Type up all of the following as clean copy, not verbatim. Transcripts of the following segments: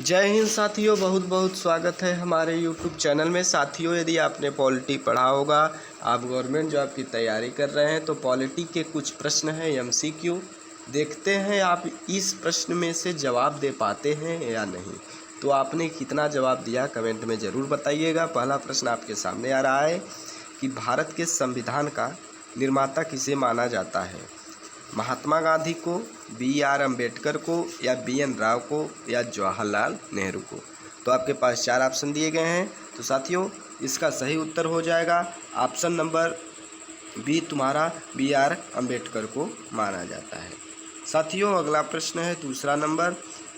जय हिंद साथियों, बहुत बहुत स्वागत है हमारे यूट्यूब चैनल में। साथियों, यदि आपने पॉलिटी पढ़ा होगा, आप गवर्नमेंट जॉब की तैयारी कर रहे हैं, तो पॉलिटी के कुछ प्रश्न हैं एमसीक्यू। देखते हैं आप इस प्रश्न में से जवाब दे पाते हैं या नहीं। तो आपने कितना जवाब दिया कमेंट में ज़रूर बताइएगा। पहला प्रश्न आपके सामने आ रहा है कि भारत के संविधान का निर्माता किसे माना जाता है? महात्मा गांधी को, BR अम्बेडकर को, या BN राव को, या जवाहरलाल नेहरू को। तो आपके पास 4 ऑप्शन दिए गए हैं। तो साथियों, इसका सही उत्तर हो जाएगा ऑप्शन नंबर बी, तुम्हारा BR अम्बेडकर को माना जाता है। साथियों, अगला प्रश्न है दूसरा नंबर।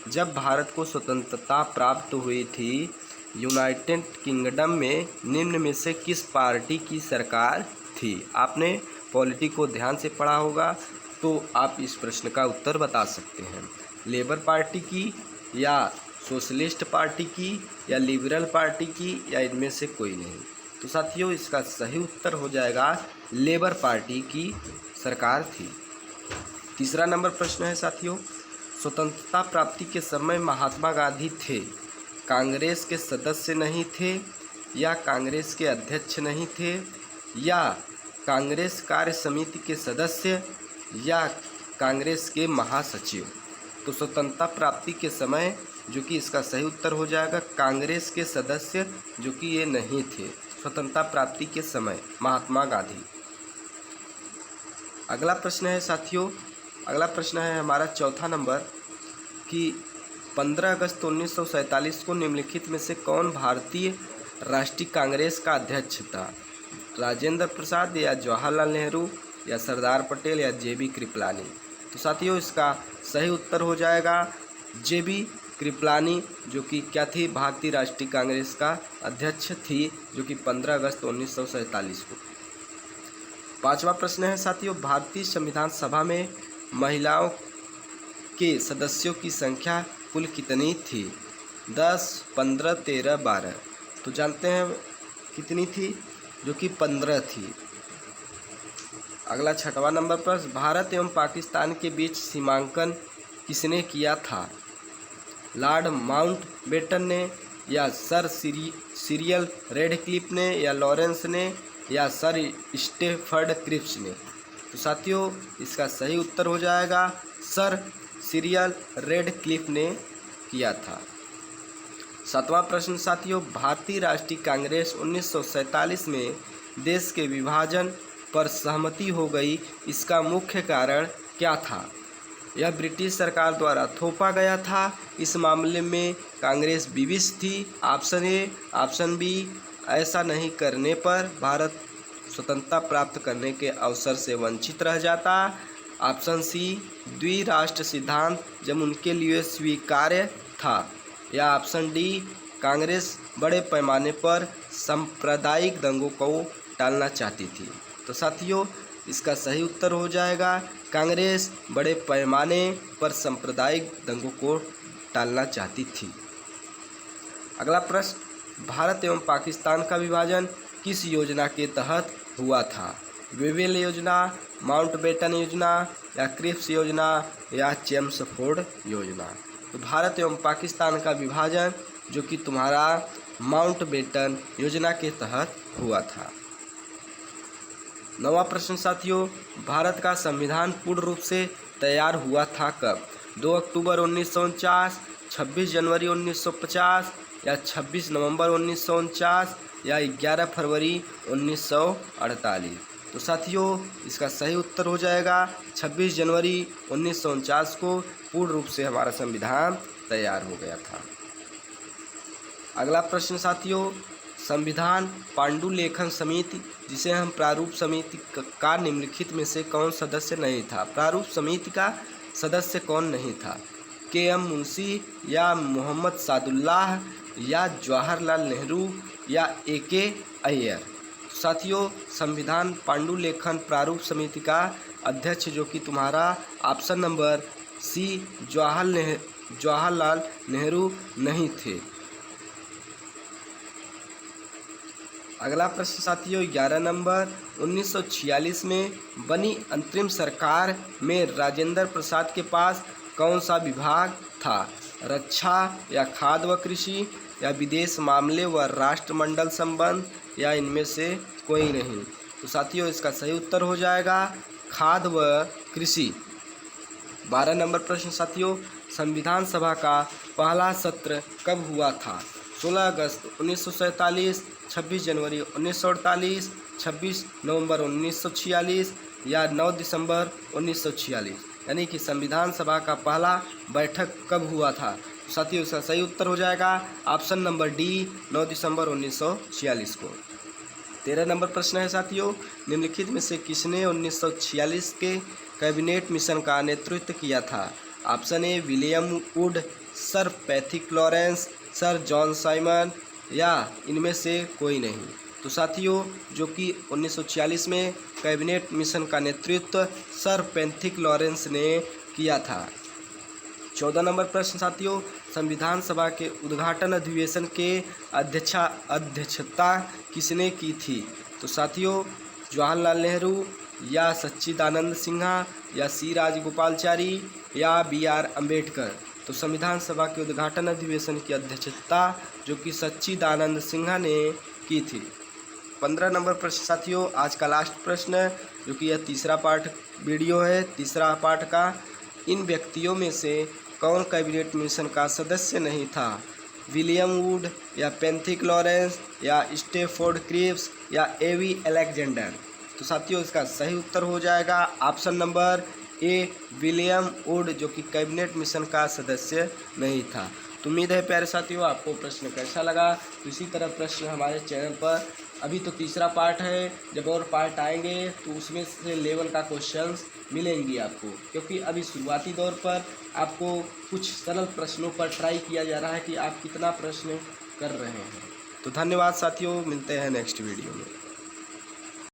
जब भारत को स्वतंत्रता प्राप्त हुई थी, यूनाइटेड किंगडम में निम्न में से किस पार्टी की सरकार थी? आपने पॉलिटी को ध्यान से पढ़ा होगा, तो आप इस प्रश्न का उत्तर बता सकते हैं। लेबर पार्टी की, या सोशलिस्ट पार्टी की, या लिबरल पार्टी की, या इनमें से कोई नहीं। तो साथियों, इसका सही उत्तर हो जाएगा लेबर पार्टी की सरकार थी। तीसरा नंबर प्रश्न है साथियों, स्वतंत्रता प्राप्ति के समय महात्मा गांधी थे, कांग्रेस के सदस्य नहीं थे, या कांग्रेस के अध्यक्ष नहीं थे, या कांग्रेस कार्य समिति के सदस्य, या कांग्रेस के महासचिव? तो स्वतंत्रता प्राप्ति के समय, जो कि इसका सही उत्तर हो जाएगा कांग्रेस के सदस्य, जो कि ये नहीं थे स्वतंत्रता प्राप्ति के समय महात्मा गांधी। अगला प्रश्न है साथियों, अगला प्रश्न है हमारा चौथा नंबर कि 15 अगस्त 1947 को निम्नलिखित में से कौन भारतीय राष्ट्रीय कांग्रेस का अध्यक्ष था? राजेंद्र प्रसाद, या जवाहरलाल नेहरू, या सरदार पटेल, या JB कृपलानी? तो साथियों, इसका सही उत्तर हो जाएगा JB कृपलानी, जो कि क्या थी? भारतीय राष्ट्रीय कांग्रेस का अध्यक्ष थी, जो कि 15 अगस्त 1947 को। पांचवा प्रश्न है साथियों, भारतीय संविधान सभा में महिलाओं के सदस्यों की संख्या कुल कितनी थी? 10, 15, 13, 12? तो जानते हैं कितनी थी? जो कि 15 थी। अगला छठवां नंबर पर, भारत एवं पाकिस्तान के बीच सीमांकन किसने किया था? लॉर्ड माउंटबेटन ने, या सर सिरियल रेडक्लिफ ने, या लॉरेंस ने, या सर स्टेफर्ड क्रिप्स ने? तो साथियों, इसका सही उत्तर हो जाएगा सर सिरियल रेडक्लिफ ने किया था। सातवां प्रश्न साथियों, भारतीय राष्ट्रीय कांग्रेस 1947 में देश के विभाजन पर सहमति हो गई, इसका मुख्य कारण क्या था? यह ब्रिटिश सरकार द्वारा थोपा गया था, इस मामले में कांग्रेस विवश थी, ऑप्शन ए, ऑप्शन बी, ऐसा नहीं करने पर भारत स्वतंत्रता प्राप्त करने के अवसर से वंचित रह जाता, ऑप्शन सी, द्विराष्ट्र सिद्धांत जब उनके लिए स्वीकार्य था, या ऑप्शन डी, कांग्रेस बड़े पैमाने पर सांप्रदायिक दंगों को टालना चाहती थी? तो साथियों, इसका सही उत्तर हो जाएगा कांग्रेस बड़े पैमाने पर सांप्रदायिक दंगों को टालना चाहती थी। अगला प्रश्न, भारत एवं पाकिस्तान का विभाजन किस योजना के तहत हुआ था? वेवेल योजना, माउंटबेटन योजना, या क्रिप्स योजना, या चेम्सफोर्ड योजना? तो भारत एवं पाकिस्तान का विभाजन, जो कि तुम्हारा माउंटबेटन योजना के तहत हुआ था। नवा प्रश्न साथियों, भारत का संविधान पूर्ण रूप से तैयार हुआ था कब? 2 अक्टूबर 1949, 26 जनवरी 1950, या 26 नवंबर 1949, या 11 फरवरी 1948? तो साथियों, इसका सही उत्तर हो जाएगा 26 जनवरी 1949 को पूर्ण रूप से हमारा संविधान तैयार हो गया था। अगला प्रश्न साथियों, संविधान पांडुलेखन समिति, जिसे हम प्रारूप समिति का निम्नलिखित में से कौन सदस्य नहीं था? प्रारूप समिति का सदस्य कौन नहीं था? KM मुंशी, या मोहम्मद सादुल्लाह, या जवाहरलाल नेहरू, या AK अय्यर? साथियों, संविधान पांडुलेखन प्रारूप समिति का अध्यक्ष, जो कि तुम्हारा option number C, Jawaharlal Nehru नहीं थे। अगला प्रश्न साथियों, 11 नंबर, 1946 में बनी अंतरिम सरकार में राजेंद्र प्रसाद के पास कौन सा विभाग था? रक्षा या खाद्य व कृषि या विदेश मामले व राष्ट्रमंडल संबंध या इनमें से कोई नहीं। तो साथियों इसका सही उत्तर हो जाएगा खाद्य व कृषि। 12 नंबर प्रश्न साथियों, संविधान सभा का पहला सत्र कब हुआ था? 16 अगस्त 1947, 26 जनवरी 1948, 26 नवंबर 1946 या 9 दिसंबर 1946। यानी कि संविधान सभा का पहला बैठक कब हुआ था? साथियों इसका सही उत्तर हो जाएगा ऑप्शन नंबर डी, 9 दिसंबर 1946 को। 13 नंबर प्रश्न है साथियों, निम्नलिखित में से किसने 1946 के कैबिनेट मिशन का नेतृत्व किया था? Option A William would, sir Pethick Lawrence, sir John Simon या इनमें से कोई नहीं। तो साथियों जो कि 1946 में कैबिनेट मिशन का नेतृत्व सर पैथिक लॉरेंस ने किया था। 14 नंबर प्रश्न साथियों, संविधान सभा के उद्घाटन अधिवेशन के अध्यक्षता किसने की थी? तो साथियों जवाहरलाल नेहरू या सच्चिदानंद सिन्हा या सी राजगोपालचारी या बी आर अम्बेडकर। तो संविधान सभा के उद्घाटन अधिवेशन की अध्यक्षता जो कि सच्चिदानंद सिन्हा ने की थी। 15 नंबर प्रश्न साथियों, आज का लास्ट प्रश्न जो कि यह तीसरा पार्ट वीडियो है, तीसरा पार्ट का, इन व्यक्तियों में से कौन कैबिनेट मिशन का सदस्य नहीं था? विलियम वुड या पैथिक लॉरेंस या स्टेफोर्ड क्रिप्स या एवी अलेक्जेंडर। तो साथियों इसका सही उत्तर हो जाएगा option number A William would जो कि कैबिनेट मिशन का सदस्य नहीं था। तो उम्मीद है प्यारे साथियों आपको प्रश्न कैसा लगा। तो इसी तरह प्रश्न हमारे चैनल पर अभी तो तीसरा पार्ट है, जब और पार्ट आएंगे तो उसमें से लेवल का क्वेश्चंस मिलेंगी आपको, क्योंकि अभी शुरुआती दौर पर आपको कुछ सरल प्रश्नों पर ट्राई किया जा रहा है कि आप कितना प्रश्न कर रहे हैं। तो धन्यवाद साथियों, मिलते हैं नेक्स्ट वीडियो में।